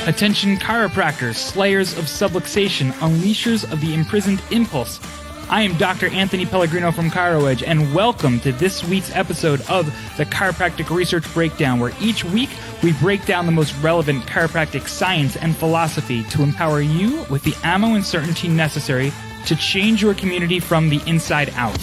Attention chiropractors, slayers of subluxation, unleashers of the imprisoned impulse. I am Dr. Anthony Pellegrino from ChiroEdge, and welcome to this week's episode of the Chiropractic Research Breakdown, where each week we break down the most relevant chiropractic science and philosophy to empower you with the ammo and certainty necessary to change your community from the inside out.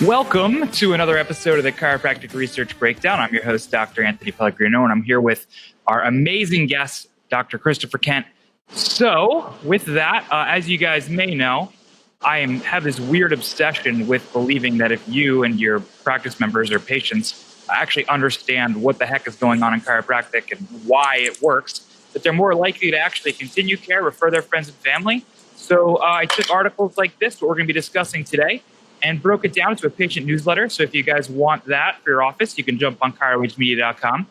Welcome to another episode of the Chiropractic Research Breakdown. I'm your host, Dr. Anthony Pellegrino, and I'm here with our amazing guest, Dr. Christopher Kent. So, with that, as you guys may know, I have this weird obsession with believing that if you and your practice members or patients actually understand what the heck is going on in chiropractic and why it works, that they're more likely to actually continue care, refer their friends and family. So I took articles like this, what we're going to be discussing today, and broke it down to a patient newsletter. So if you guys want that for your office, you can jump on ChiroEdgeMedia.com.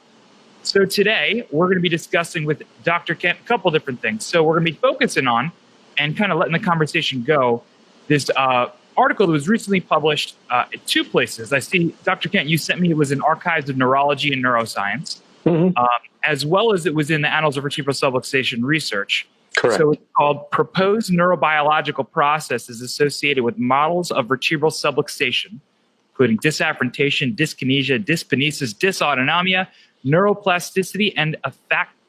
So today, we're going to be discussing with Dr. Kent a couple different things. So we're going to be focusing on, and kind of letting the conversation go, this article that was recently published at two places. I see, Dr. Kent, you sent me, it was in Archives of Neurology and Neuroscience, as well as it was in the Annals of Vertebral Subluxation Research. Correct. So it's called Proposed Neurobiological Processes Associated with Models of Vertebral Subluxation, including Dysafferentation, Dyskinesia, Dyskinesis, Dysautonomia, Neuroplasticity, and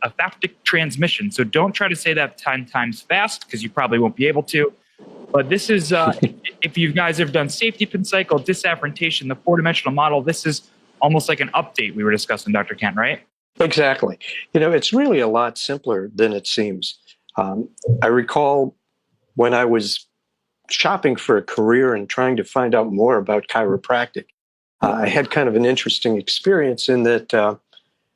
Aphaptic Transmission. So don't try to say that 10 times fast, because you probably won't be able to. But this is, if you guys have done safety pin cycle, Dysafferentation, the four-dimensional model, this is almost like an update we were discussing, Dr. Kent, right? Exactly. You know, it's really a lot simpler than it seems. I recall when I was shopping for a career and trying to find out more about chiropractic, I had kind of an interesting experience in that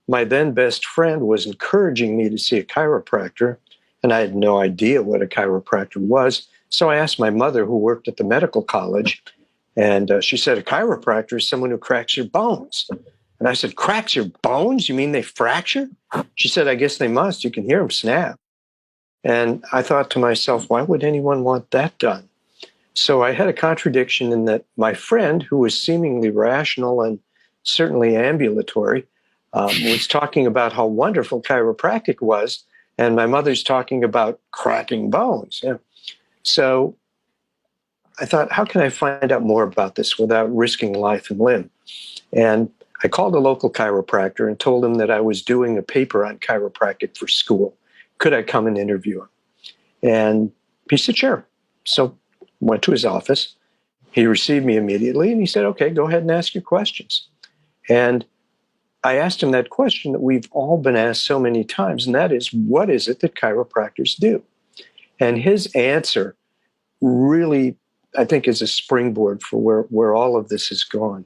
my then best friend was encouraging me to see a chiropractor, and I had no idea what a chiropractor was. So I asked my mother, who worked at the medical college, and she said, a chiropractor is someone who cracks your bones. And I said, cracks your bones? You mean they fracture? She said, I guess they must. You can hear them snap. And I thought to myself, why would anyone want that done? So I had a contradiction in that my friend, who was seemingly rational and certainly ambulatory, was talking about how wonderful chiropractic was, and my mother's talking about cracking bones. Yeah. So I thought, how can I find out more about this without risking life and limb? And I called a local chiropractor and told him that I was doing a paper on chiropractic for school. Could I come and interview him? And he said, sure. So went to his office. He received me immediately, and he said, okay, go ahead and ask your questions. And I asked him that question that we've all been asked so many times, and that is, what is it that chiropractors do? And his answer really, I think, is a springboard for where all of this has gone.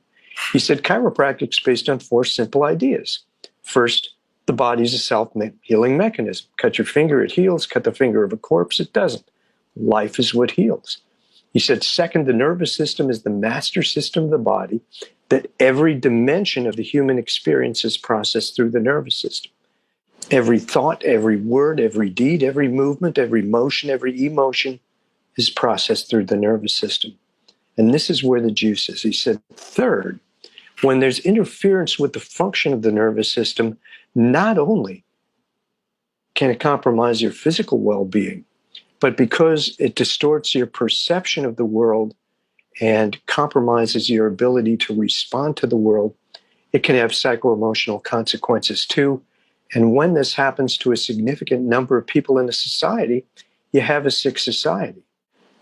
He said, chiropractic is based on four simple ideas. First, the body's a self-healing mechanism. Cut your finger, it heals. Cut the finger of a corpse, it doesn't. Life is what heals. He said, second, the nervous system is the master system of the body, that every dimension of the human experience is processed through the nervous system. Every thought, every word, every deed, every movement, every motion, every emotion is processed through the nervous system. And this is where the juice is. He said, third, when there's interference with the function of the nervous system, not only can it compromise your physical well-being, but because it distorts your perception of the world and compromises your ability to respond to the world, it can have psycho-emotional consequences too. And when this happens to a significant number of people in a society, you have a sick society.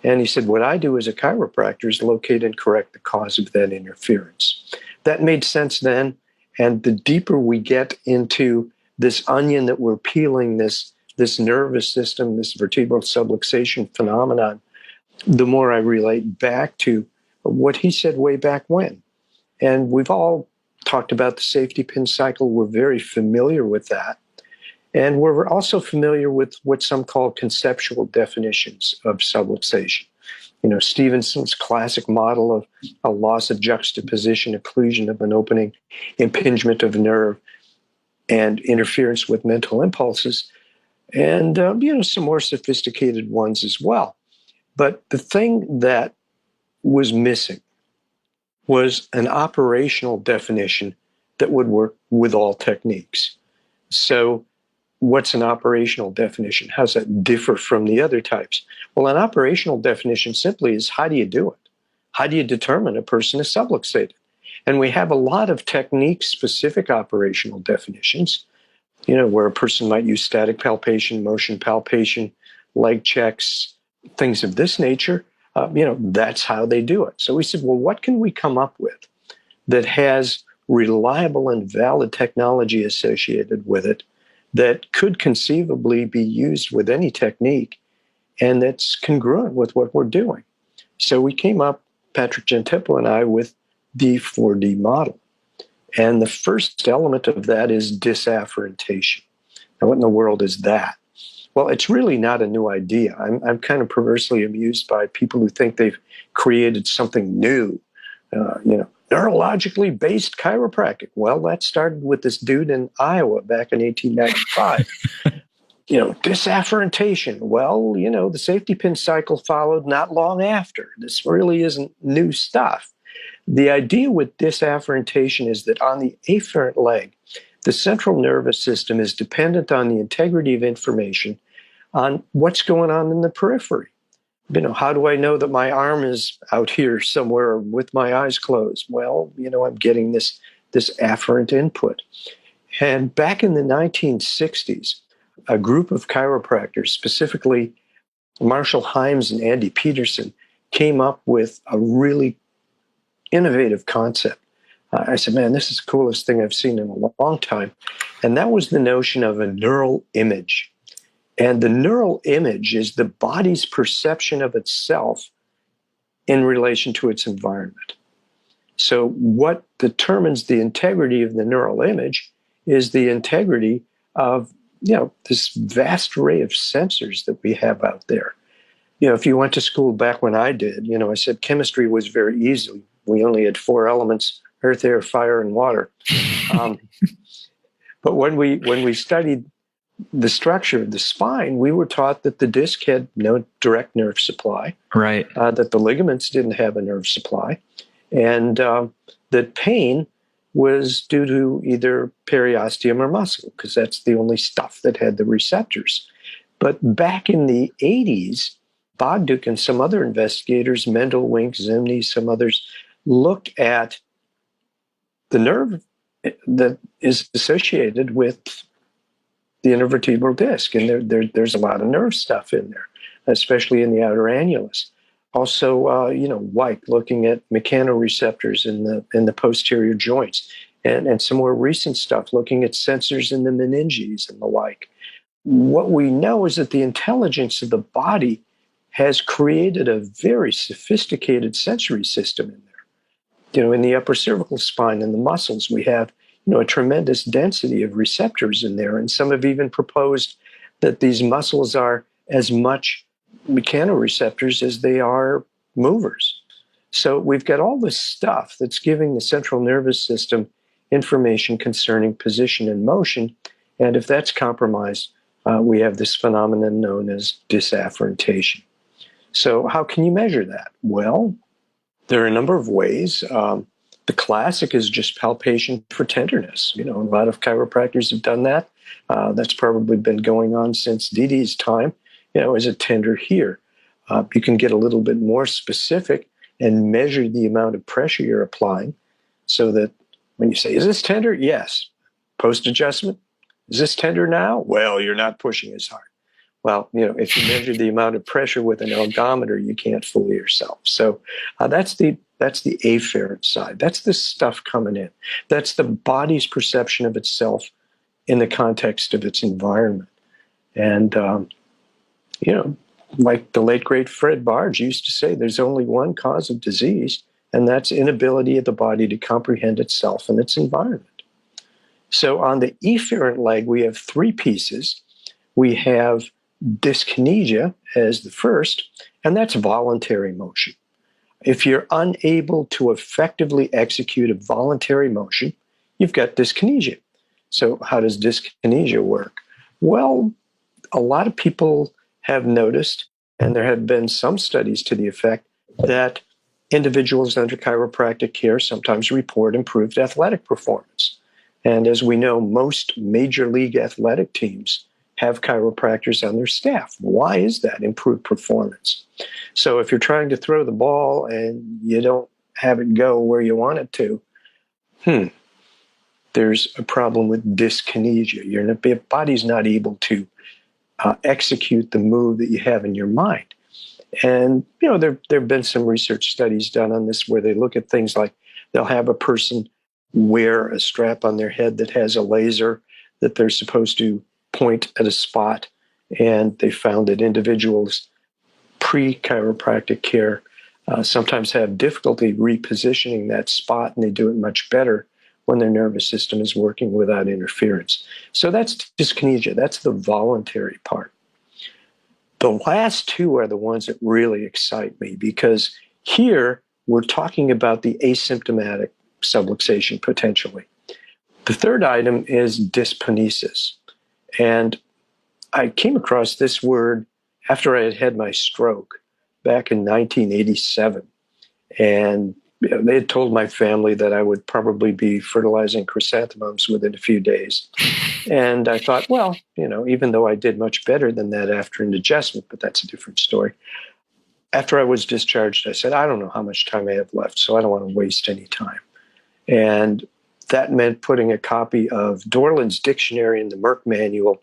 And he said, what I do as a chiropractor is locate and correct the cause of that interference. That made sense then. And the deeper we get into this onion that we're peeling, this nervous system, this vertebral subluxation phenomenon, the more I relate back to what he said way back when. And we've all talked about the safety pin cycle. We're very familiar with that. And we're also familiar with what some call conceptual definitions of subluxation. You know, Stevenson's classic model of a loss of juxtaposition, occlusion of an opening, impingement of a nerve, and interference with mental impulses, and some more sophisticated ones as well. But the thing that was missing was an operational definition that would work with all techniques. So what's an operational definition? How does that differ from the other types? Well, an operational definition simply is, how do you do it? How do you determine a person is subluxated? And we have a lot of technique-specific operational definitions, where a person might use static palpation, motion palpation, leg checks, things of this nature. That's how they do it. So we said, well, what can we come up with that has reliable and valid technology associated with it that could conceivably be used with any technique and that's congruent with what we're doing? So we came up, Patrick Gentippo and I, with the 4D model. And the first element of that is dysafferentation. Now, what in the world is that? Well, it's really not a new idea. I'm kind of perversely amused by people who think they've created something new, neurologically based chiropractic. Well, that started with this dude in Iowa back in 1895. Dysafferentation. Well, the safety pin cycle followed not long after. This really isn't new stuff. The idea with dysafferentation is that on the afferent leg, the central nervous system is dependent on the integrity of information on what's going on in the periphery. How do I know that my arm is out here somewhere with my eyes closed? Well, I'm getting this afferent input. And back in the 1960s, a group of chiropractors, specifically Marshall Himes and Andy Peterson, came up with a really innovative concept. I said, man, this is the coolest thing I've seen in a long time. And that was the notion of a neural image. And the neural image is the body's perception of itself in relation to its environment. So what determines the integrity of the neural image is the integrity of, this vast array of sensors that we have out there. If you went to school back when I did, I said chemistry was very easy. We only had 4 elements: earth, air, fire, and water. But when we studied the structure of the spine, we were taught that the disc had no direct nerve supply, right? That the ligaments didn't have a nerve supply, and that pain was due to either periosteum or muscle, because that's the only stuff that had the receptors. But back in the 80s, Bogduk and some other investigators, Mendel, Wink, Zimny, some others, looked at the nerve that is associated with the intervertebral disc, and there's a lot of nerve stuff in there, especially in the outer annulus. Also, White looking at mechanoreceptors in the posterior joints, and some more recent stuff looking at sensors in the meninges and the like. What we know is that the intelligence of the body has created a very sophisticated sensory system in there. In the upper cervical spine and the muscles, we have a tremendous density of receptors in there, and some have even proposed that these muscles are as much mechanoreceptors as they are movers. So we've got all this stuff that's giving the central nervous system information concerning position and motion, and if that's compromised, we have this phenomenon known as dysafferentation. So how can you measure that? Well, there are a number of ways. The classic is just palpation for tenderness. A lot of chiropractors have done that. That's probably been going on since Didi's time. Is it tender here? You can get a little bit more specific and measure the amount of pressure you're applying, so that when you say, is this tender? Yes. Post-adjustment? Is this tender now? Well, you're not pushing as hard. Well, if you measure the amount of pressure with an ergometer, you can't fool yourself. So that's the afferent side. That's the stuff coming in. That's the body's perception of itself in the context of its environment. And, like the late, great Fred Barge used to say, there's only one cause of disease, and that's inability of the body to comprehend itself and its environment. So on the efferent leg, we have 3 pieces. We have dyskinesia as the first, and that's voluntary motion. If you're unable to effectively execute a voluntary motion, you've got dyskinesia. So how does dyskinesia work? Well, a lot of people have noticed, and there have been some studies to the effect, that individuals under chiropractic care sometimes report improved athletic performance. And as we know, most major league athletic teams have chiropractors on their staff. Why is that? Improved performance. So if you're trying to throw the ball and you don't have it go where you want it to, there's a problem with dyskinesia. Your body's not able to execute the move that you have in your mind. And, there have been some research studies done on this where they look at things like they'll have a person wear a strap on their head that has a laser that they're supposed to point at a spot. And they found that individuals pre-chiropractic care sometimes have difficulty repositioning that spot, and they do it much better when their nervous system is working without interference. So that's dyskinesia. That's the voluntary part. The last two are the ones that really excite me, because here we're talking about the asymptomatic subluxation potentially. The third item is dyskinesis. And I came across this word after I had had my stroke back in 1987. And they had told my family that I would probably be fertilizing chrysanthemums within a few days. And I thought, well, even though I did much better than that after an adjustment, but that's a different story. After I was discharged, I said, I don't know how much time I have left, so I don't want to waste any time. And that meant putting a copy of Dorland's dictionary and the Merck manual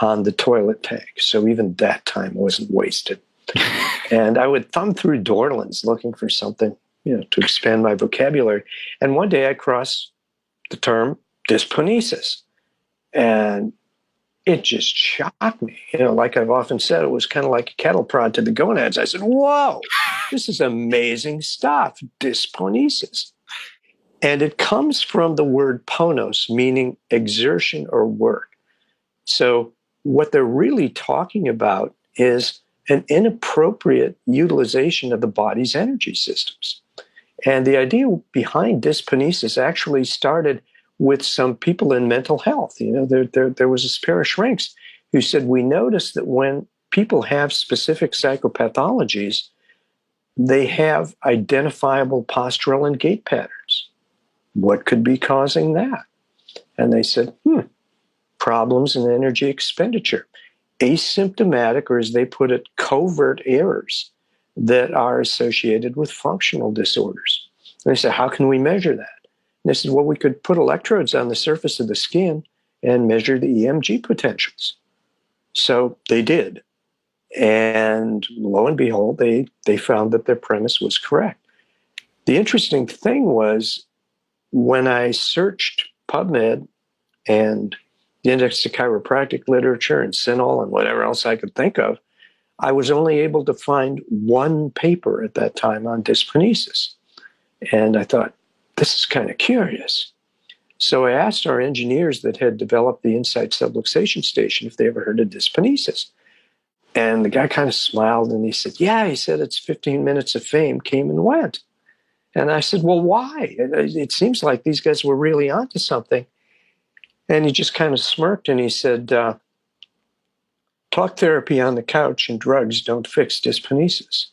on the toilet tank. So even that time wasn't wasted. And I would thumb through Dorland's looking for something, to expand my vocabulary. And one day I crossed the term dyskinesis. And it just shocked me. Like I've often said, it was kind of like a cattle prod to the gonads. I said, whoa, this is amazing stuff, dyskinesis. And it comes from the word ponos, meaning exertion or work. So what they're really talking about is an inappropriate utilization of the body's energy systems. And the idea behind dyskinesis actually started with some people in mental health. There was a pair of shrinks who said, we noticed that when people have specific psychopathologies, they have identifiable postural and gait patterns. What could be causing that? And they said, problems in energy expenditure, asymptomatic, or as they put it, covert errors that are associated with functional disorders. And they said, how can we measure that? And they said, well, we could put electrodes on the surface of the skin and measure the EMG potentials. So they did. And lo and behold, they found that their premise was correct. The interesting thing was, when I searched PubMed and the Index to Chiropractic Literature and CINAHL and whatever else I could think of, I was only able to find one paper at that time on dyskinesis. And I thought, this is kind of curious. So I asked our engineers that had developed the Insight subluxation station if they ever heard of dyskinesis. And the guy kind of smiled and he said, yeah, he said, it's 15 minutes of fame, came and went. And I said, well, why? It seems like these guys were really onto something. And he just kind of smirked and he said, talk therapy on the couch and drugs don't fix dyskinesis.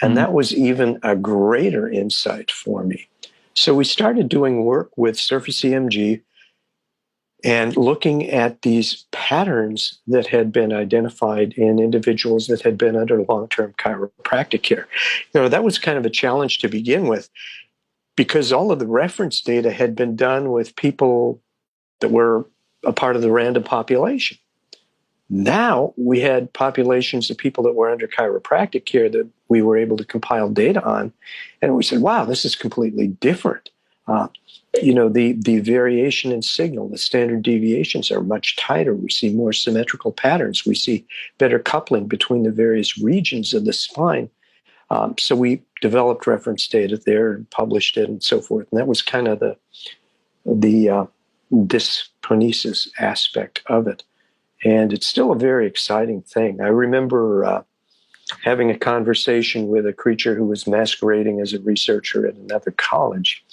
And that was even a greater insight for me. So we started doing work with Surface EMG and looking at these patterns that had been identified in individuals that had been under long-term chiropractic care. That was kind of a challenge to begin with, because all of the reference data had been done with people that were a part of the random population. Now we had populations of people that were under chiropractic care that we were able to compile data on. And we said, wow, this is completely different. The variation in signal, the standard deviations are much tighter. We see more symmetrical patterns. We see better coupling between the various regions of the spine. So we developed reference data there and published it and so forth. And that was kind of the dyskinesis aspect of it. And it's still a very exciting thing. I remember having a conversation with a creature who was masquerading as a researcher at another college.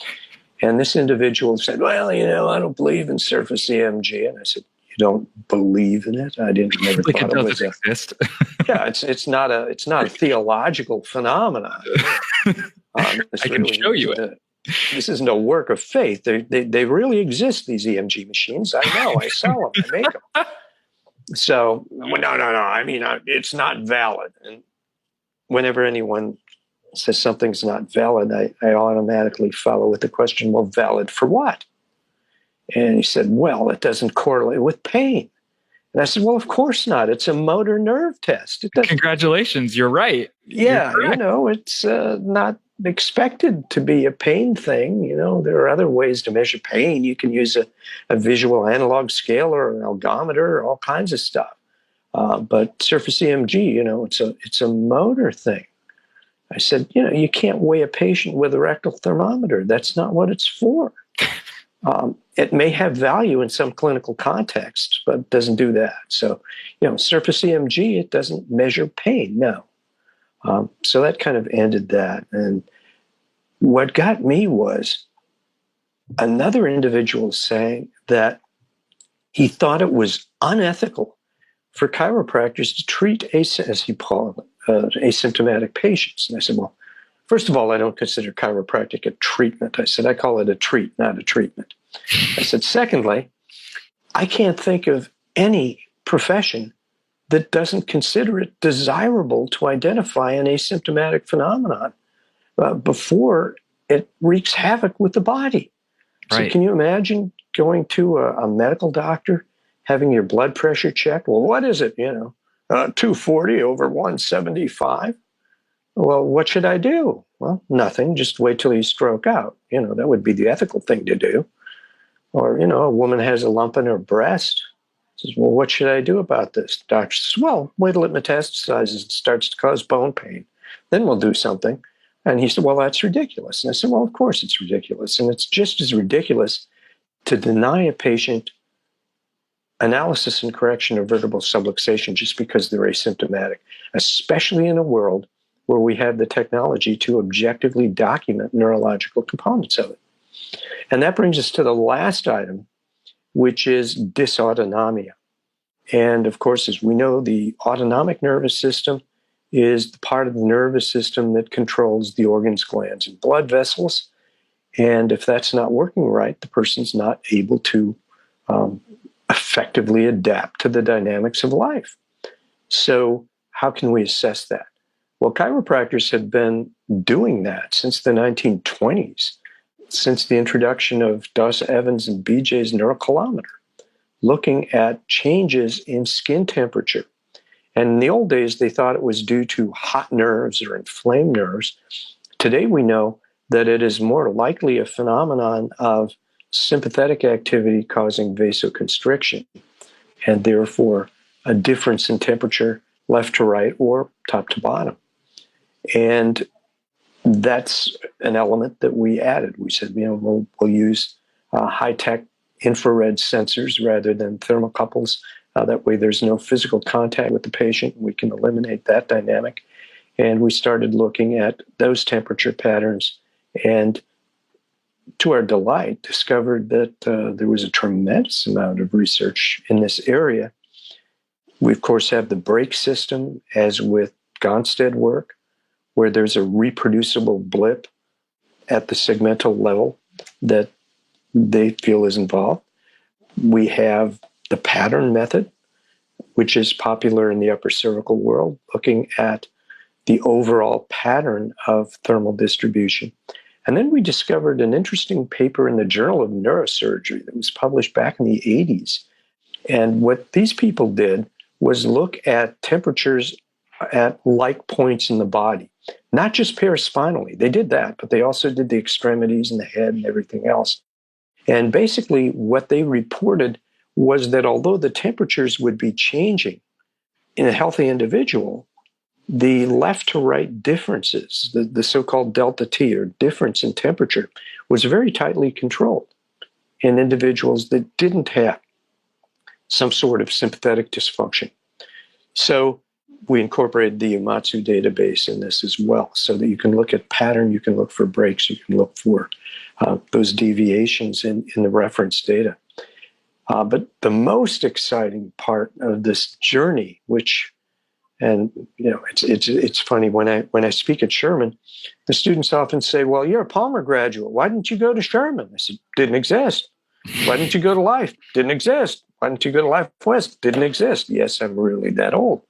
And this individual said, well, I don't believe in surface EMG. And I said, you don't believe in it? I didn't never like thought it it doesn't was exist. Yeah, it's not a theological phenomenon. I can show you it. this is no work of faith. They really exist, these EMG machines. I know. I sell them. I make them. So, well, no. I mean, it's not valid. And whenever anyone says something's not valid, I automatically follow with the question, well, valid for what? And he said, well, it doesn't correlate with pain. And I said, well, of course not. It's a motor nerve test. Congratulations. You're right. Yeah, it's not expected to be a pain thing. There are other ways to measure pain. You can use a visual analog scale or an algometer, all kinds of stuff. But surface EMG, it's a motor thing. I said, you can't weigh a patient with a rectal thermometer. That's not what it's for. It may have value in some clinical context, but it doesn't do that. So, surface EMG, it doesn't measure pain, no. So that kind of ended that. And what got me was another individual saying that he thought it was unethical for chiropractors to treat, as he called it, asymptomatic patients. And I said, well, first of all, I don't consider chiropractic a treatment. I said, I call it a treat, not a treatment. I said, secondly, I can't think of any profession that doesn't consider it desirable to identify an asymptomatic phenomenon before it wreaks havoc with the body. Right. So can you imagine going to a medical doctor, having your blood pressure checked? Well, what is it, 240 over 175? Well, what should I do? Well, nothing. Just wait till you stroke out. That would be the ethical thing to do. Or, a woman has a lump in her breast. Says, well, what should I do about this? Doctor says, well, wait till it metastasizes and starts to cause bone pain. Then we'll do something. And he said, well, that's ridiculous. And I said, well, of course it's ridiculous. And it's just as ridiculous to deny a patient analysis and correction of vertebral subluxation just because they're asymptomatic, especially in a world where we have the technology to objectively document neurological components of it. And that brings us to the last item, which is dysautonomia. And of course, as we know, the autonomic nervous system is the part of the nervous system that controls the organs, glands, and blood vessels. And if that's not working right, the person's not able to effectively adapt to the dynamics of life. So how can we assess that? Well, chiropractors have been doing that since the 1920s, since the introduction of Doss Evans and BJ's neurocolometer, looking at changes in skin temperature. And in the old days, they thought it was due to hot nerves or inflamed nerves. Today, we know that it is more likely a phenomenon of sympathetic activity causing vasoconstriction, and therefore a difference in temperature left to right or top to bottom. And that's an element that we added. We said, we'll use high-tech infrared sensors rather than thermocouples. That way there's no physical contact with the patient. We can eliminate that dynamic. And we started looking at those temperature patterns and, to our delight, discovered that there was a tremendous amount of research in this area. We, of course, have the brake system, as with Gonstead work, where there's a reproducible blip at the segmental level that they feel is involved. We have the pattern method, which is popular in the upper cervical world, looking at the overall pattern of thermal distribution. And then we discovered an interesting paper in the Journal of Neurosurgery that was published back in the 80s. And what these people did was look at temperatures at like points in the body, not just paraspinally. They did that, but they also did the extremities and the head and everything else. And basically what they reported was that although the temperatures would be changing in a healthy individual, the left to right differences, the so-called delta T, or difference in temperature, was very tightly controlled in individuals that didn't have some sort of sympathetic dysfunction. So we incorporated the Umatsu database in this as well, so that you can look at pattern, you can look for breaks, you can look for those deviations in the reference data. But the most exciting part of this journey, which And it's funny when I speak at Sherman, the students often say, "Well, you're a Palmer graduate. Why didn't you go to Sherman?" I said, "Didn't exist." "Why didn't you go to Life?" "Didn't exist." "Why didn't you go to Life West?" "Didn't exist." Yes, I'm really that old.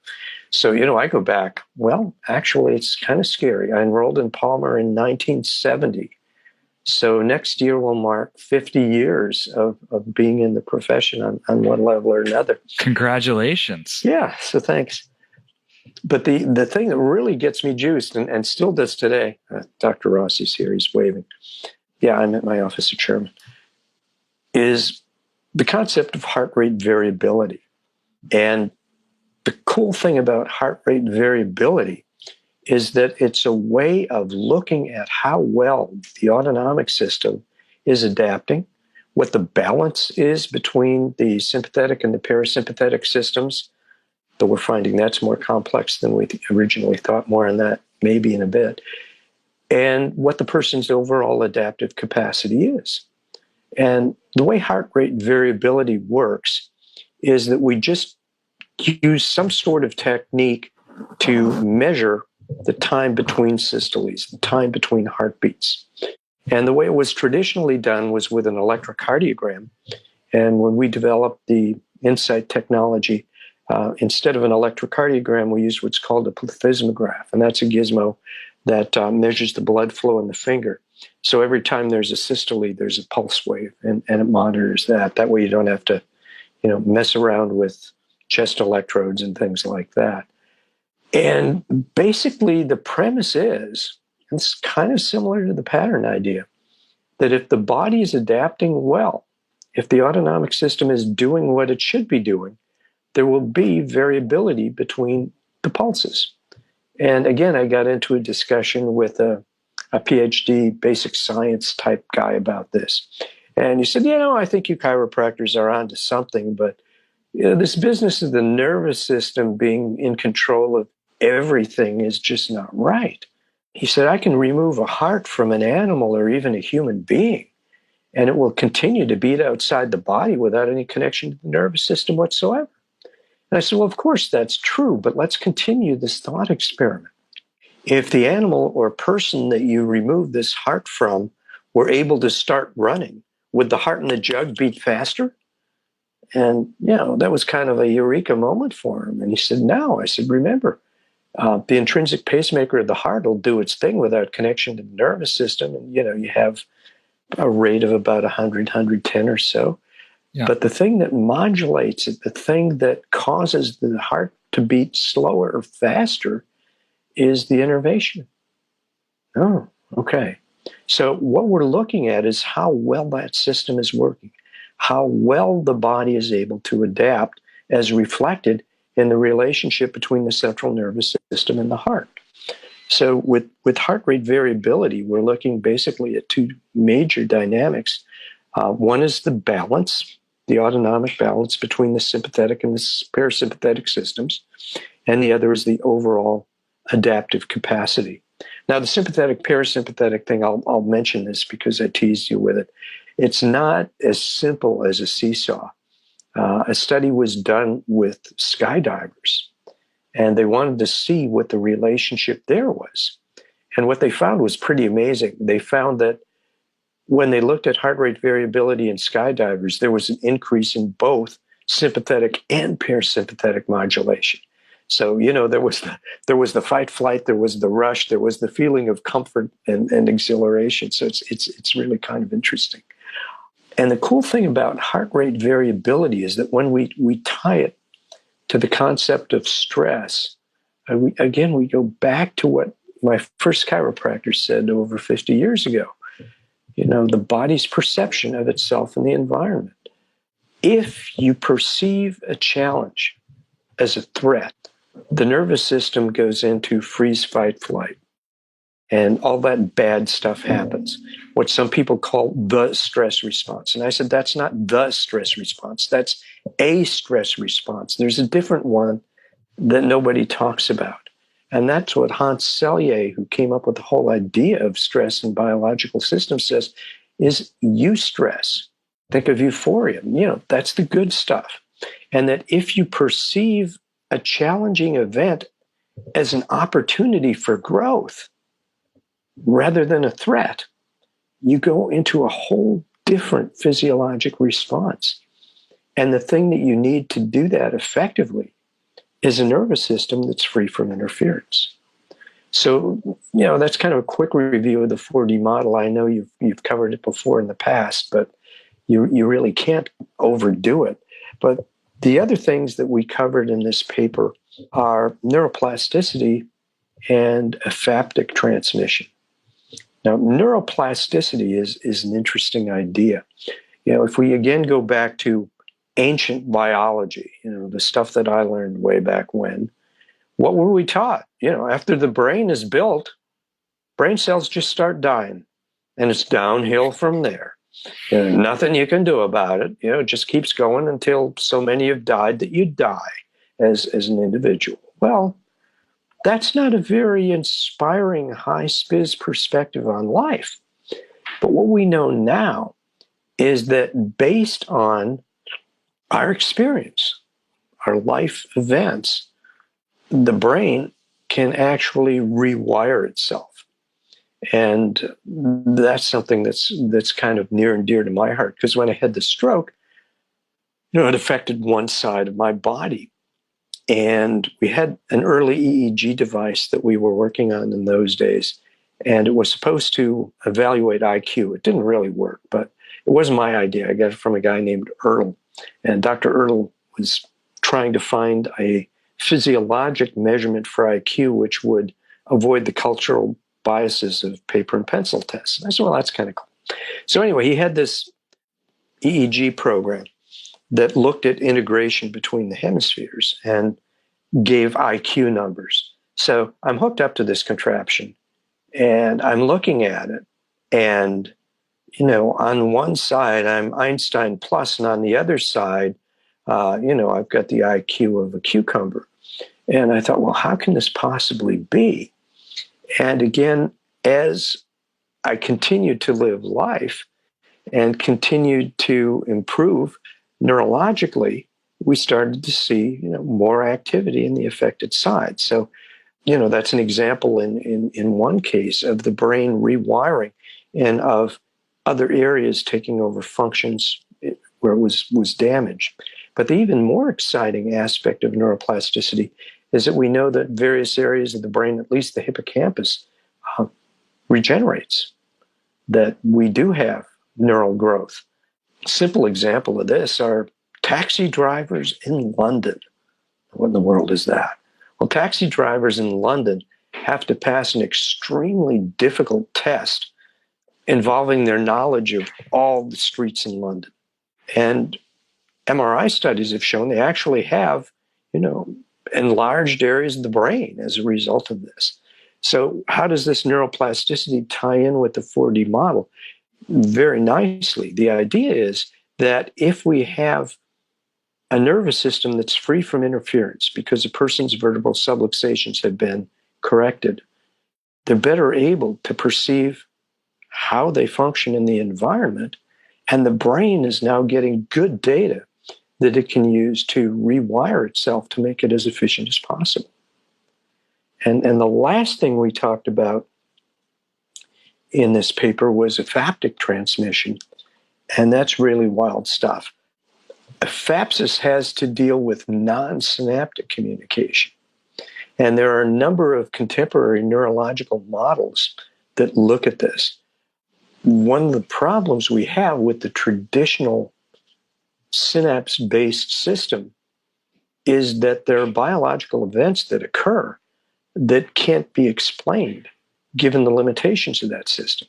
So I go back. Well, actually, it's kind of scary. I enrolled in Palmer in 1970. So next year will mark 50 years of being in the profession on one level or another. Congratulations. Yeah, so thanks. But the thing that really gets me juiced, and still does today, Dr. Rossi's here, he's waving. Yeah, I'm at my office at Sherman, is the concept of heart rate variability. And the cool thing about heart rate variability is that it's a way of looking at how well the autonomic system is adapting, what the balance is between the sympathetic and the parasympathetic systems, though we're finding that's more complex than we originally thought. More on that maybe in a bit. And what the person's overall adaptive capacity is. And the way heart rate variability works is that we just use some sort of technique to measure the time between systoles, the time between heartbeats. And the way it was traditionally done was with an electrocardiogram. And when we developed the Insight technology, instead of an electrocardiogram, we used what's called a plethysmograph. And that's a gizmo that measures the blood flow in the finger. So every time there's a systole, there's a pulse wave, and it monitors that. That way you don't have to, mess around with chest electrodes and things like that. And basically the premise is, and it's kind of similar to the pattern idea, that if the body is adapting well, if the autonomic system is doing what it should be doing, there will be variability between the pulses. And again, I got into a discussion with a PhD basic science type guy about this. And he said, I think you chiropractors are onto something, but this business of the nervous system being in control of everything is just not right. He said, I can remove a heart from an animal or even a human being, and it will continue to beat outside the body without any connection to the nervous system whatsoever. And I said, well, of course that's true, but let's continue this thought experiment. If the animal or person that you remove this heart from were able to start running, would the heart in the jug beat faster? And, that was kind of a eureka moment for him. And he said, no. I said, remember, the intrinsic pacemaker of the heart will do its thing without connection to the nervous system. And, you have a rate of about 100, 110 or so. Yeah. But the thing that modulates it, the thing that causes the heart to beat slower or faster is the innervation. Oh, okay. So what we're looking at is how well that system is working, how well the body is able to adapt as reflected in the relationship between the central nervous system and the heart. So with heart rate variability, we're looking basically at two major dynamics. One is the balance, the autonomic balance between the sympathetic and the parasympathetic systems, and the other is the overall adaptive capacity. Now, the sympathetic parasympathetic thing, I'll mention this because I teased you with it. It's not as simple as a seesaw. A study was done with skydivers, and they wanted to see what the relationship there was. And what they found was pretty amazing. They found that when they looked at heart rate variability in skydivers, there was an increase in both sympathetic and parasympathetic modulation. So, there was the fight, flight, there was the rush, there was the feeling of comfort and exhilaration. So it's really kind of interesting. And the cool thing about heart rate variability is that when we tie it to the concept of stress, we go back to what my first chiropractor said over 50 years ago. The body's perception of itself in the environment. If you perceive a challenge as a threat, the nervous system goes into freeze, fight, flight. And all that bad stuff happens, what some people call the stress response. And I said, that's not the stress response. That's a stress response. There's a different one that nobody talks about. And that's what Hans Selye, who came up with the whole idea of stress in biological systems, says is eustress. Think of euphoria. That's the good stuff. And that if you perceive a challenging event as an opportunity for growth rather than a threat, you go into a whole different physiologic response. And the thing that you need to do that effectively is a nervous system that's free from interference. So, that's kind of a quick review of the 4D model. I know you've covered it before in the past, but you really can't overdo it. But the other things that we covered in this paper are neuroplasticity and ephaptic transmission. Now, neuroplasticity is an interesting idea. If we again go back to ancient biology, the stuff that I learned way back when, what were we taught? After the brain is built, brain cells just start dying, and it's downhill from there. Nothing you can do about it. It just keeps going until so many have died that you die as an individual. Well, that's not a very inspiring, high-spiz perspective on life. But what we know now is that based on our experience, our life events, the brain can actually rewire itself. And that's something that's kind of near and dear to my heart, because when I had the stroke, it affected one side of my body. And we had an early EEG device that we were working on in those days, and it was supposed to evaluate IQ. It didn't really work, but it wasn't my idea. I got it from a guy named Ertl, and Dr. Ertl was trying to find a physiologic measurement for IQ which would avoid the cultural biases of paper and pencil tests. And I said, well, that's kind of cool. So anyway, he had this EEG program that looked at integration between the hemispheres and gave IQ numbers. So I'm hooked up to this contraption and I'm looking at it, and on one side I'm Einstein plus, and on the other side, I've got the IQ of a cucumber. And I thought, well, how can this possibly be? And again, as I continued to live life and continued to improve neurologically, we started to see, more activity in the affected side. So, that's an example in one case of the brain rewiring and of other areas taking over functions where it was damaged. But the even more exciting aspect of neuroplasticity is that we know that various areas of the brain, at least the hippocampus, regenerates, that we do have neural growth. A simple example of this are taxi drivers in London. What in the world is that? Well, taxi drivers in London have to pass an extremely difficult test involving their knowledge of all the streets in London. And MRI studies have shown they actually have, enlarged areas of the brain as a result of this. So how does this neuroplasticity tie in with the 4D model? Very nicely. The idea is that if we have a nervous system that's free from interference because a person's vertebral subluxations have been corrected, they're better able to perceive how they function in the environment, and the brain is now getting good data that it can use to rewire itself to make it as efficient as possible. And the last thing we talked about in this paper was ephaptic transmission, and that's really wild stuff. Ephapsis has to deal with non-synaptic communication, and there are a number of contemporary neurological models that look at this. One of the problems we have with the traditional synapse-based system is that there are biological events that occur that can't be explained given the limitations of that system.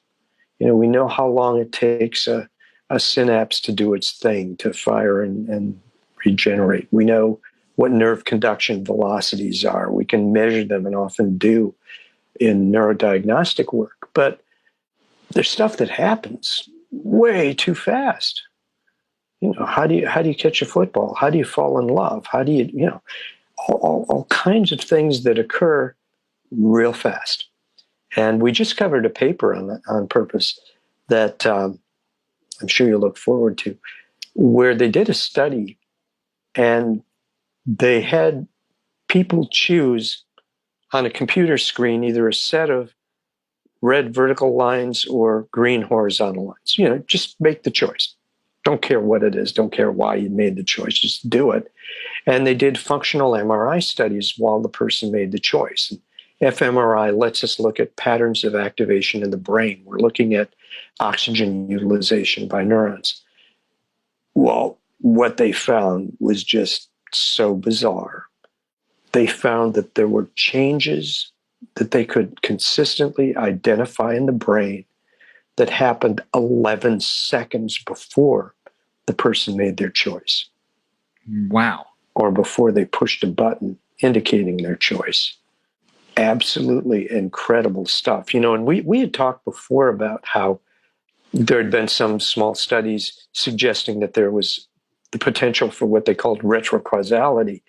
We know how long it takes a synapse to do its thing, to fire and regenerate. We know what nerve conduction velocities are. We can measure them, and often do in neurodiagnostic work. But there's stuff that happens way too fast. How do you catch a football? How do you fall in love? How do you, all kinds of things that occur real fast. And we just covered a paper on purpose that I'm sure you'll look forward to, where they did a study and they had people choose on a computer screen either a set of red vertical lines or green horizontal lines. Just make the choice. Don't care what it is. Don't care why you made the choice. Just do it. And they did functional MRI studies while the person made the choice. fMRI lets us look at patterns of activation in the brain. We're looking at oxygen utilization by neurons. Well, what they found was just so bizarre. They found that there were changes that they could consistently identify in the brain that happened 11 seconds before the person made their choice. Wow. Or before they pushed a button indicating their choice. Absolutely incredible stuff. And we had talked before about how there had been some small studies suggesting that there was the potential for what they called retrocausality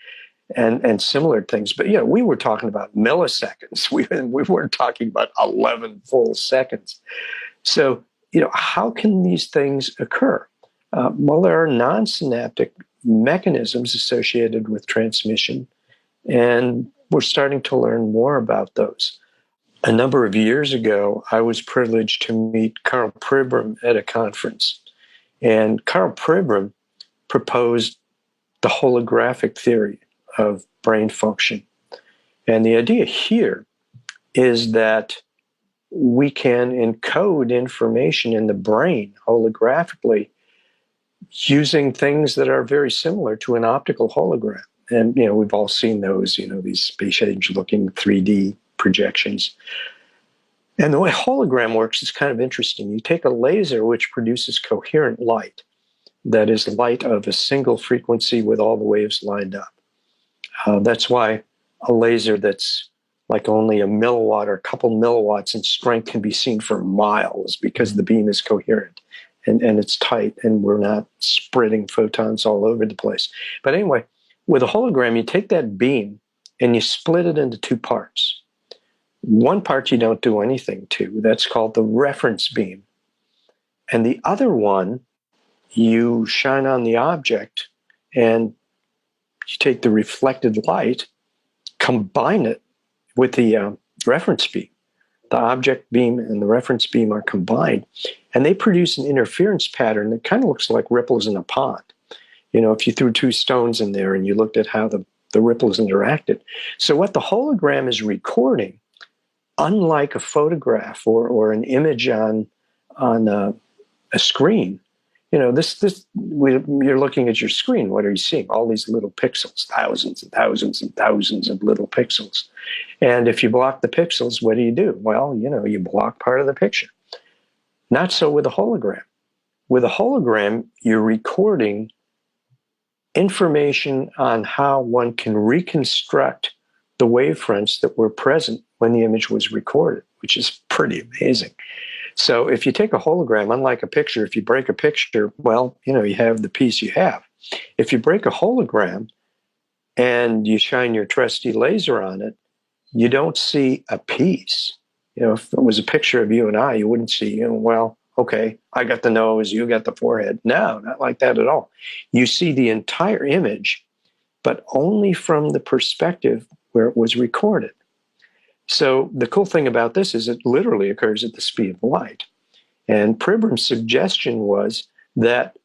and similar things. But, we were talking about milliseconds. We weren't talking about 11 full seconds. So, how can these things occur? Well, there are non-synaptic mechanisms associated with transmission, and we're starting to learn more about those. A number of years ago, I was privileged to meet Karl Pribram at a conference. And Karl Pribram proposed the holographic theory of brain function. And the idea here is that we can encode information in the brain holographically using things that are very similar to an optical hologram. And, we've all seen those, these space-age looking 3D projections. And the way hologram works is kind of interesting. You take a laser which produces coherent light, that is light of a single frequency with all the waves lined up. That's why a laser that's like only a milliwatt or a couple milliwatts in strength can be seen for miles, because the beam is coherent and it's tight, and we're not spreading photons all over the place. But anyway, with a hologram, you take that beam and you split it into two parts. One part you don't do anything to. That's called the reference beam. And the other one, you shine on the object and you take the reflected light, combine it with the reference beam. The object beam and the reference beam are combined, and they produce an interference pattern that kind of looks like ripples in a pond. If you threw two stones in there and you looked at how the ripples interacted. So what the hologram is recording, unlike a photograph or an image on a screen, you're looking at your screen. What are you seeing? All these little pixels, thousands and thousands and thousands of little pixels. And if you block the pixels, what do? Well, you block part of the picture. Not so with a hologram. With a hologram, you're recording information on how one can reconstruct the wavefronts that were present when the image was recorded, which is pretty amazing. So if you take a hologram, unlike a picture, if you break a picture, well, you have the piece you have. If you break a hologram and you shine your trusty laser on it, you don't see a piece. If it was a picture of you and I, you wouldn't see, well, okay, I got the nose, you got the forehead. No, not like that at all. You see the entire image, but only from the perspective where it was recorded. So the cool thing about this is it literally occurs at the speed of light. And Pribram's suggestion was that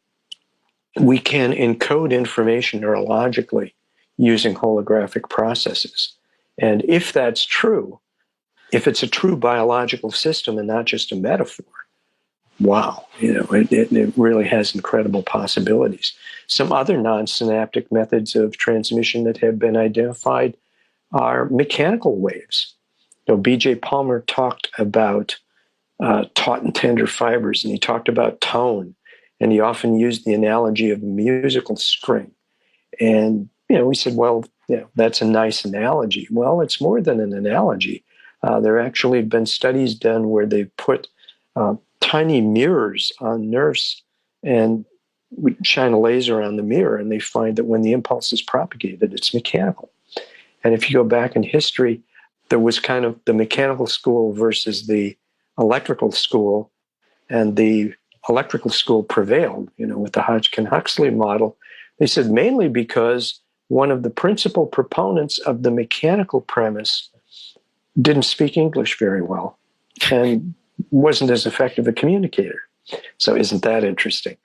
we can encode information neurologically using holographic processes. And if that's true, if it's a true biological system and not just a metaphor, wow, it really has incredible possibilities. Some other non-synaptic methods of transmission that have been identified are mechanical waves. B.J. Palmer talked about taut and tender fibers, and he talked about tone, and he often used the analogy of a musical string. And, we said, well, that's a nice analogy. Well, it's more than an analogy. There actually have been studies done where they put tiny mirrors on nerves and we shine a laser on the mirror, and they find that when the impulse is propagated, it's mechanical. And if you go back in history, there was kind of the mechanical school versus the electrical school, and the electrical school prevailed, with the Hodgkin-Huxley model. They said mainly because one of the principal proponents of the mechanical premise didn't speak English very well and wasn't as effective a communicator. So isn't that interesting?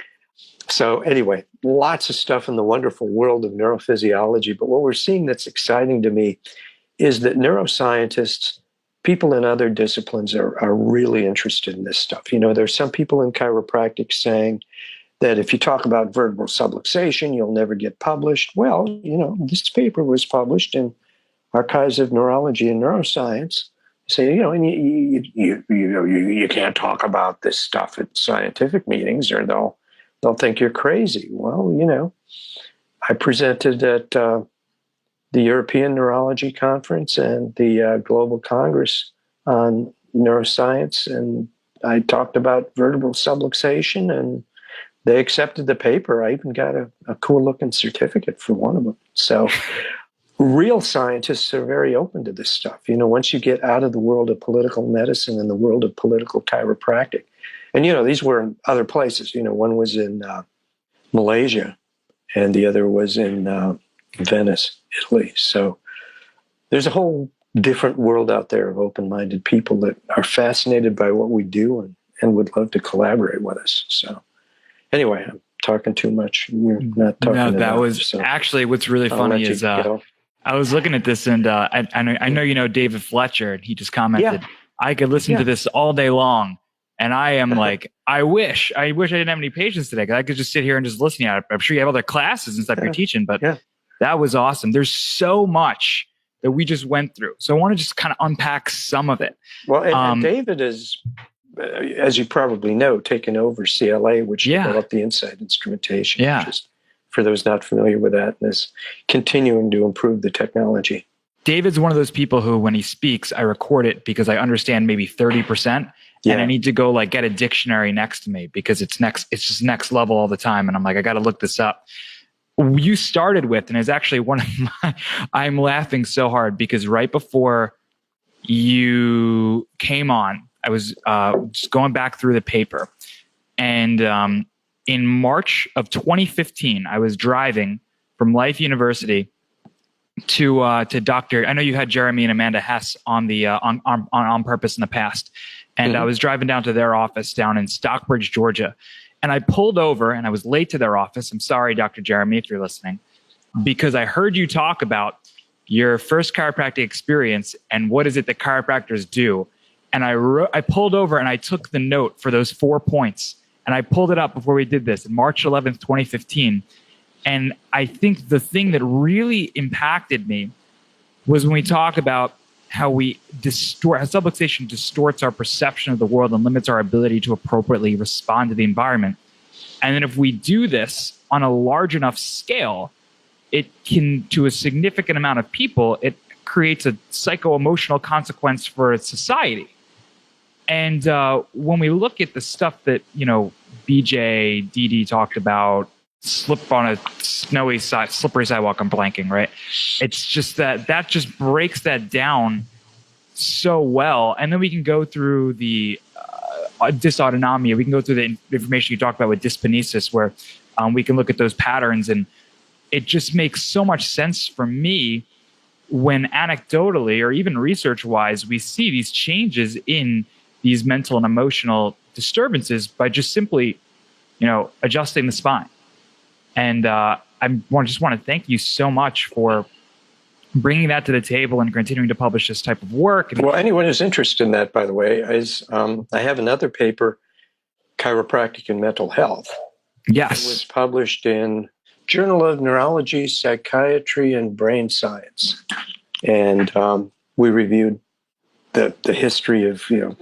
So anyway, lots of stuff in the wonderful world of neurophysiology. But what we're seeing that's exciting to me is that neuroscientists, people in other disciplines are really interested in this stuff. There's some people in chiropractic saying that if you talk about vertebral subluxation, you'll never get published. Well, this paper was published in Archives of Neurology and Neuroscience. Say, and you can't talk about this stuff at scientific meetings, or they'll think you're crazy. Well, I presented at the European Neurology Conference and the Global Congress on Neuroscience, and I talked about vertebral subluxation, and they accepted the paper. I even got a cool-looking certificate for one of them. So real scientists are very open to this stuff. Once you get out of the world of political medicine and the world of political chiropractic, and, these were in other places. One was in Malaysia, and the other was in Venice, Italy. So there's a whole different world out there of open-minded people that are fascinated by what we do and would love to collaborate with us. So anyway, I'm talking too much. You're not talking enough. No, that was so actually what's really funny is I was looking at this, and I know David Fletcher, and he just commented, I could listen to this all day long. And I am like, I wish I didn't have any patients today, because I could just sit here and just listen to it. I'm sure you have other classes and stuff you're teaching, but that was awesome. There's so much that we just went through. So I want to just kind of unpack some of it. Well, and David is, as you probably know, taken over CLA, which developed the Insight instrumentation. Yeah. Just for those not familiar with that, and is continuing to improve the technology. David's one of those people who, when he speaks, I record it because I understand maybe 30%. And I need to go get a dictionary next to me, because it's just next level all the time. And I'm like, I got to look this up. You started with, and it's actually one of my, I'm laughing so hard because right before you came on, I was just going back through the paper. And in March of 2015, I was driving from Life University to Dr. I know you had Jeremy and Amanda Hess on the on purpose in the past. And I was driving down to their office down in Stockbridge, Georgia. And I pulled over, and I was late to their office. I'm sorry, Dr. Jeremy, if you're listening, because I heard you talk about your first chiropractic experience and what is it that chiropractors do. And I pulled over and I took the note for those 4 points. And I pulled it up before we did this in March 11th, 2015. And I think the thing that really impacted me was when we talk about how how subluxation distorts our perception of the world and limits our ability to appropriately respond to the environment. And then if we do this on a large enough scale, it can, to a significant amount of people, it creates a psycho-emotional consequence for society. And when we look at the stuff that, BJ, DD talked about, slip on a slippery sidewalk, I'm blanking, right? It's just that just breaks that down so well. And then we can go through the dysautonomia. We can go through the information you talked about with dyskinesis, where we can look at those patterns. And it just makes so much sense for me when anecdotally or even research-wise, we see these changes in these mental and emotional disturbances by just simply, adjusting the spine. And I just want to thank you so much for bringing that to the table and continuing to publish this type of work. Well, anyone who's interested in that, by the way, is I have another paper, Chiropractic and Mental Health. Yes. It was published in Journal of Neurology, Psychiatry, and Brain Science. And we reviewed the history of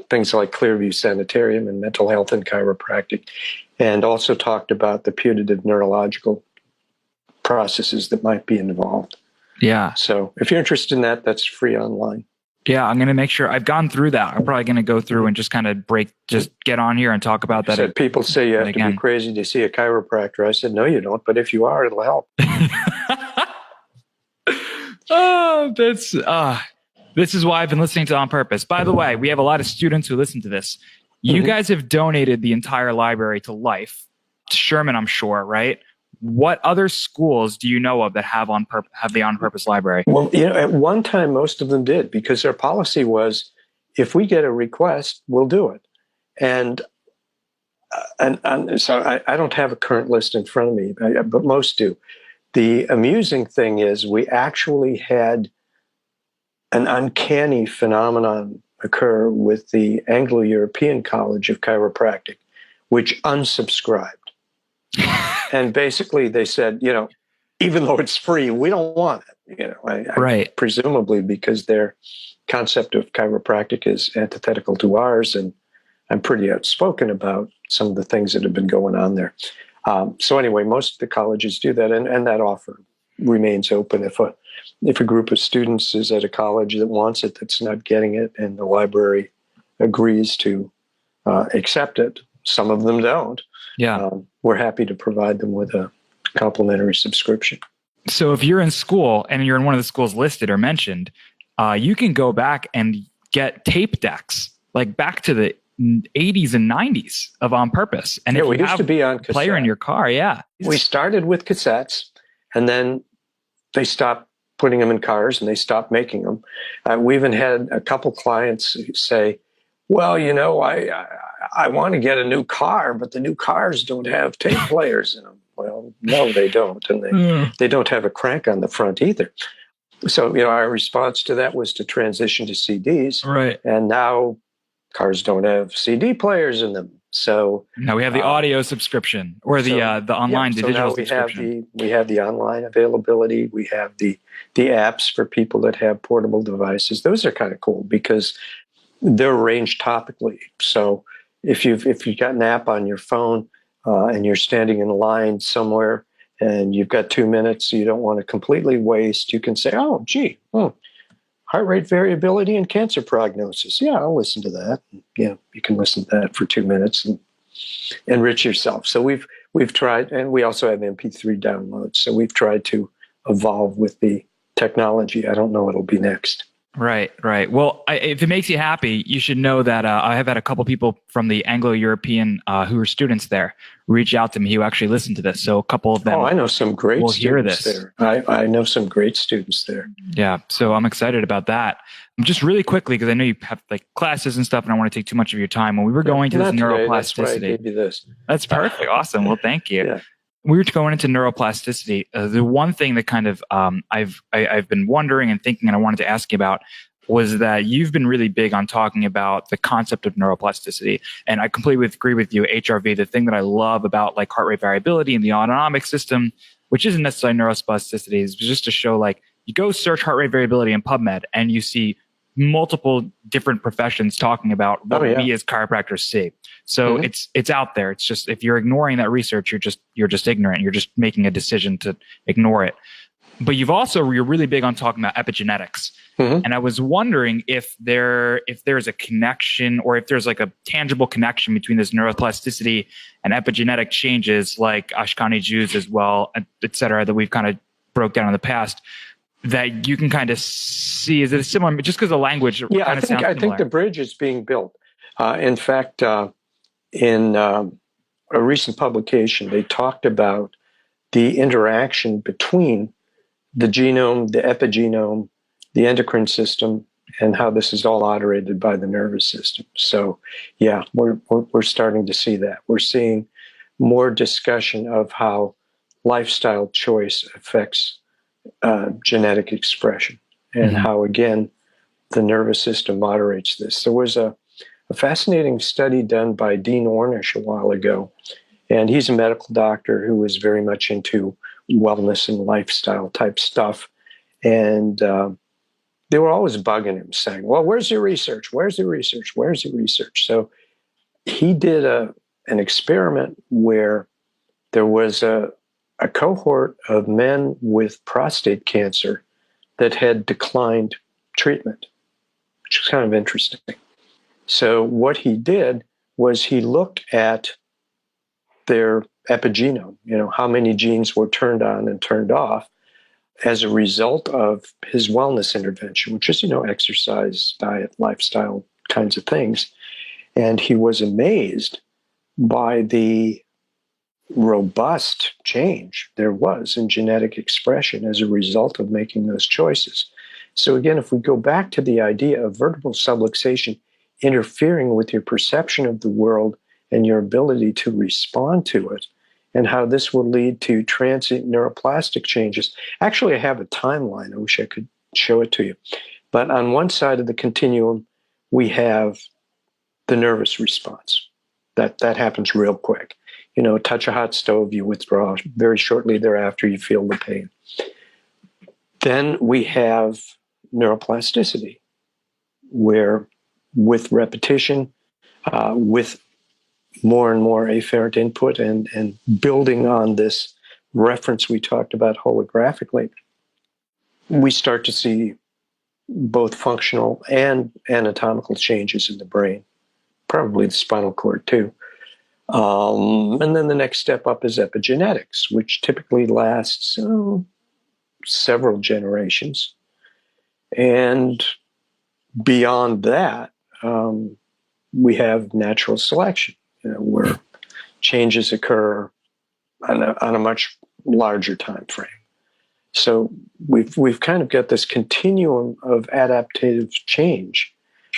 things like Clearview Sanitarium and mental health and chiropractic, and also talked about the putative neurological processes that might be involved. Yeah. So if you're interested in that, that's free online. Yeah, I'm going to make sure. I've gone through that. I'm probably going to go through and just kind of get on here and talk about that. So people say you have to be crazy to see a chiropractor. I said, no, you don't. But if you are, it'll help. Oh, this is why I've been listening to On Purpose. By the way, we have a lot of students who listen to this. You guys have donated the entire library to Life. Sherman, I'm sure, right? What other schools do you know of that have the on purpose library? Well, at one time, most of them did, because their policy was, if we get a request, we'll do it. And so I don't have a current list in front of me, but most do. The amusing thing is we actually had an uncanny phenomenon occur with the Anglo-European College of Chiropractic, which unsubscribed. And basically they said, even though it's free, we don't want it. Right. Presumably because their concept of chiropractic is antithetical to ours, and I'm pretty outspoken about some of the things that have been going on there. So anyway, most of the colleges do that, and that offer remains open. If a group of students is at a college that wants it, that's not getting it, and the library agrees to accept it, some of them don't. Yeah. We're happy to provide them with a complimentary subscription. So if you're in school and you're in one of the schools listed or mentioned, you can go back and get tape decks, like back to the 80s and 90s of On Purpose. And if we you used to be on cassette. Player in your car, yeah. We started with cassettes, and then they stopped putting them in cars, and they stopped making them. We even had a couple clients say, well, I want to get a new car, but the new cars don't have tape players in them. Well, no, they don't. And they don't have a crank on the front either. So, our response to that was to transition to CDs. Right. And now cars don't have CD players in them. So now we have the audio subscription, or the online, the digital subscription. We have the online availability. We have the apps for people that have portable devices. Those are kind of cool because they're arranged topically. So if you've got an app on your phone and you're standing in a line somewhere and you've got 2 minutes you don't want to completely waste, you can say, oh, gee, heart rate variability and cancer prognosis. Yeah, I'll listen to that. You can listen to that for 2 minutes and enrich yourself. So we've tried, and we also have MP3 downloads. So we've tried to evolve with the technology. I don't know what'll be next. Right. Well, if it makes you happy, you should know that I have had a couple people from the Anglo-European who are students there reach out to me who actually listen to this. So a couple of them. Oh, I know some great students there. I know some great students there. Yeah. So I'm excited about that. Just really quickly, because I know you have like classes and stuff, and I don't want to take too much of your time. When we were going to this neuroplasticity, that's why I gave you this. That's perfect. Awesome. Well, thank you. Yeah. We were going into neuroplasticity. The one thing that kind of I've been wondering and thinking, and I wanted to ask you about, was that you've been really big on talking about the concept of neuroplasticity. And I completely agree with you. HRV, the thing that I love about like heart rate variability and the autonomic system, which isn't necessarily neuroplasticity, is just to show like you go search heart rate variability in PubMed and you see multiple different professions talking about what we as chiropractors see. So it's out there. It's just, if you're ignoring that research, you're just ignorant. You're just making a decision to ignore it. But you're really big on talking about epigenetics. And I was wondering if there's a connection, or if there's like a tangible connection between this neuroplasticity and epigenetic changes like Ashkenazi Jews as well, et cetera, that we've kind of broke down in the past, that you can kind of see. Is it similar, just because the language kind of sounds similar? I think the bridge is being built. In fact, in a recent publication, they talked about the interaction between the genome, the epigenome, the endocrine system, and how this is all moderated by the nervous system. So, yeah, we're starting to see that. We're seeing more discussion of how lifestyle choice affects genetic expression, and how, again, the nervous system moderates this. There was a fascinating study done by Dean Ornish a while ago, and he's a medical doctor who was very much into wellness and lifestyle type stuff. And they were always bugging him, saying, well, where's your research? Where's the research? Where's the research? So he did an experiment where there was a cohort of men with prostate cancer that had declined treatment, which was kind of interesting. So what he did was he looked at their epigenome, how many genes were turned on and turned off as a result of his wellness intervention, which is, exercise, diet, lifestyle kinds of things. And he was amazed by the robust change there was in genetic expression as a result of making those choices. So again, if we go back to the idea of vertebral subluxation interfering with your perception of the world and your ability to respond to it, and how this will lead to transient neuroplastic changes. Actually, I have a timeline. I wish I could show it to you. But on one side of the continuum, we have the nervous response. That happens real quick. Touch a hot stove, you withdraw. Very shortly thereafter, you feel the pain. Then we have neuroplasticity, where with repetition, with more and more afferent input and building on this reference we talked about holographically, we start to see both functional and anatomical changes in the brain, probably the spinal cord too. And then the next step up is epigenetics, which typically lasts several generations. And beyond that, we have natural selection, where changes occur on a much larger time frame. So we've kind of got this continuum of adaptive change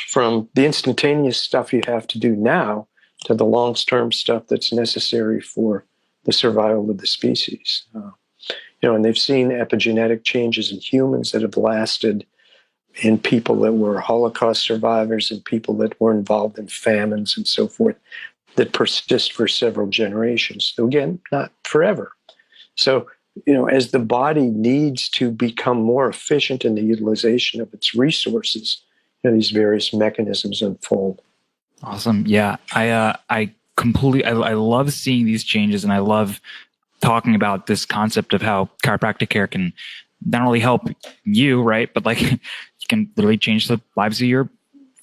from the instantaneous stuff you have to do now to the long-term stuff that's necessary for the survival of the species. And they've seen epigenetic changes in humans that have lasted in people that were Holocaust survivors and people that were involved in famines and so forth, that persist for several generations. So again, not forever. So, as the body needs to become more efficient in the utilization of its resources, these various mechanisms unfold. Awesome. Yeah. I love seeing these changes, and I love talking about this concept of how chiropractic care can not only help you, right, but you can literally change the lives of your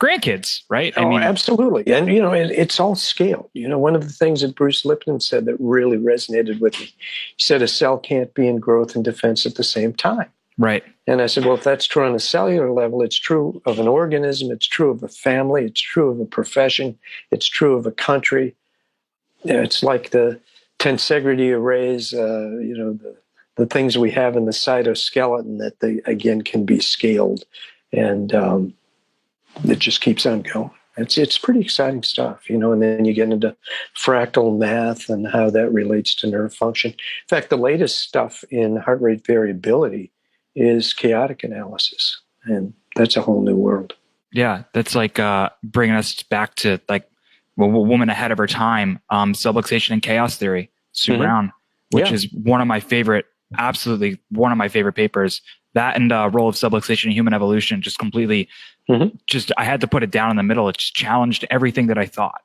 grandkids, right? Absolutely. And, it's all scaled. One of the things that Bruce Lipton said that really resonated with me, he said a cell can't be in growth and defense at the same time. Right. And I said, well, if that's true on a cellular level, it's true of an organism, it's true of a family, it's true of a profession, it's true of a country. It's like the tensegrity arrays, the things we have in the cytoskeleton that they, again, can be scaled. And it just keeps on going. It's pretty exciting stuff, and then you get into fractal math and how that relates to nerve function. In fact, the latest stuff in heart rate variability is chaotic analysis, and that's a whole new world. Yeah, that's bringing us back to a woman ahead of her time, subluxation and chaos theory, Sue Brown, which is one of my favorite papers. That and role of subluxation in human evolution just completely, I had to put it down in the middle. It just challenged everything that I thought.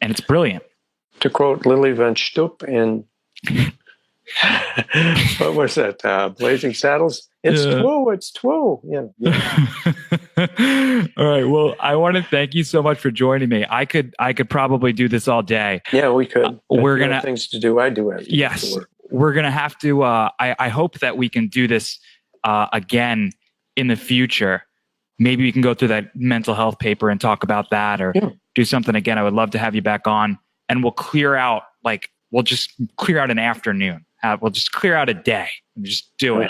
And it's brilliant. To quote Lily Van Stoop in, what was that? Blazing Saddles? It's twoo. Yeah. All right. Well, I want to thank you so much for joining me. I could probably do this all day. Yeah, we could. We're going to have things to do. I do have. Yes. We're going to have to, I hope that we can do this again in the future. Maybe we can go through that mental health paper and talk about that, or do something again. I would love to have you back on, and we'll clear out, we'll just clear out an afternoon. We'll just clear out a day and just do it.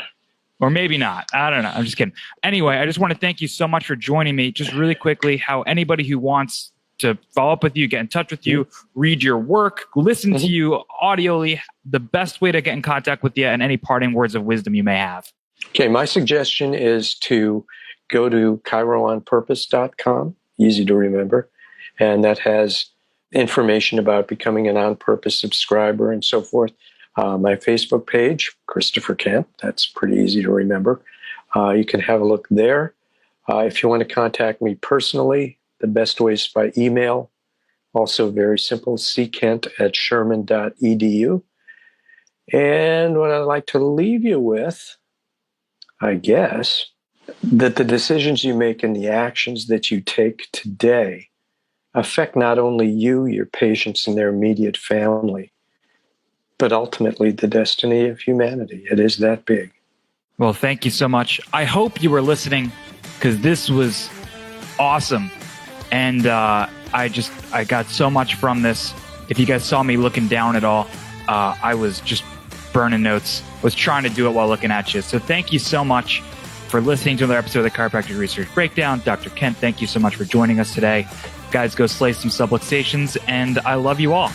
Or maybe not. I don't know. I'm just kidding. Anyway, I just want to thank you so much for joining me. Just really quickly, how anybody who wants to follow up with you, get in touch with you, read your work, listen to you audioly, the best way to get in contact with you, and any parting words of wisdom you may have. Okay, my suggestion is to go to chiroonpurpose.com, easy to remember, and that has information about becoming an on-purpose subscriber and so forth. My Facebook page, Christopher Kent, that's pretty easy to remember. You can have a look there. If you want to contact me personally, the best way is by email. Also very simple, ckent@sherman.edu. And what I'd like to leave you with, I guess, that the decisions you make and the actions that you take today affect not only you, your patients, and their immediate family, but ultimately the destiny of humanity. It is that big. Well, thank you so much. I hope you were listening, because this was awesome. And I got so much from this. If you guys saw me looking down at all, I was just burning notes, was trying to do it while looking at you. So thank you so much for listening to another episode of the Chiropractic Research Breakdown. Dr. Kent, thank you so much for joining us today. Guys, go slay some subluxations, and I love you all.